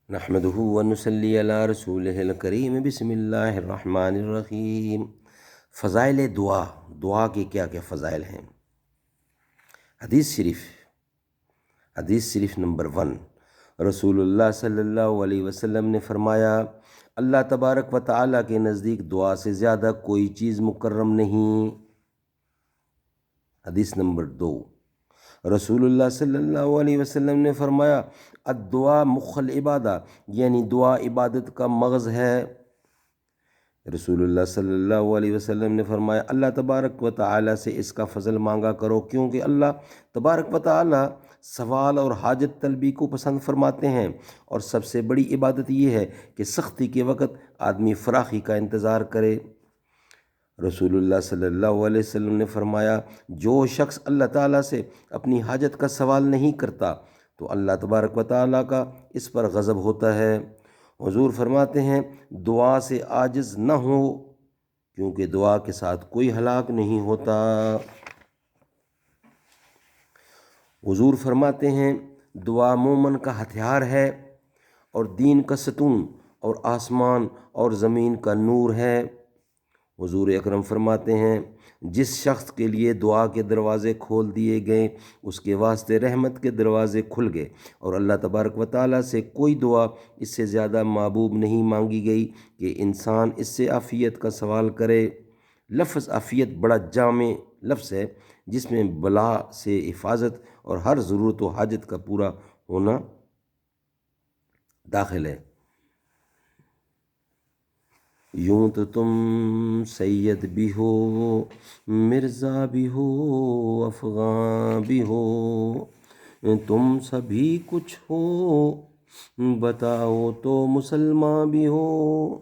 نحمدہ ونصلی علی رسولہ الکریم بسم اللہ الرحمن الرحیم۔ فضائل دعا کے کیا کیا فضائل ہیں؟ حدیث شریف نمبر 1، رسول اللہ صلی اللہ علیہ وسلم نے فرمایا، اللہ تبارک و تعالیٰ کے نزدیک دعا سے زیادہ کوئی چیز مکرم نہیں۔ حدیث نمبر 2، رسول اللہ صلی اللہ علیہ وسلم نے فرمایا، الدعا مخ العبادہ، یعنی دعا عبادت کا مغز ہے۔ رسول اللہ صلی اللہ علیہ وسلم نے فرمایا، اللہ تبارک و تعالیٰ سے اس کا فضل مانگا کرو، کیونکہ اللہ تبارک و تعالیٰ سوال اور حاجت طلبی کو پسند فرماتے ہیں، اور سب سے بڑی عبادت یہ ہے کہ سختی کے وقت آدمی فراخی کا انتظار کرے۔ رسول اللہ صلی اللہ علیہ وسلم نے فرمایا، جو شخص اللہ تعالیٰ سے اپنی حاجت کا سوال نہیں کرتا تو اللہ تبارک و تعالیٰ کا اس پر غضب ہوتا ہے۔ حضور فرماتے ہیں، دعا سے عاجز نہ ہو، کیونکہ دعا کے ساتھ کوئی ہلاک نہیں ہوتا۔ حضور فرماتے ہیں، دعا مومن کا ہتھیار ہے اور دین کا ستون اور آسمان اور زمین کا نور ہے۔ حضور اکرم فرماتے ہیں، جس شخص کے لیے دعا کے دروازے کھول دیے گئے اس کے واسطے رحمت کے دروازے کھل گئے، اور اللہ تبارک و تعالیٰ سے کوئی دعا اس سے زیادہ محبوب نہیں مانگی گئی کہ انسان اس سے عافیت کا سوال کرے۔ لفظ عافیت بڑا جامع لفظ ہے، جس میں بلا سے حفاظت اور ہر ضرورت و حاجت کا پورا ہونا داخل ہے۔ یوں تو تم سید بھی ہو، مرزا بھی ہو، افغاں بھی ہو، تم سبھی کچھ ہو، بتاؤ تو مسلمان بھی ہو۔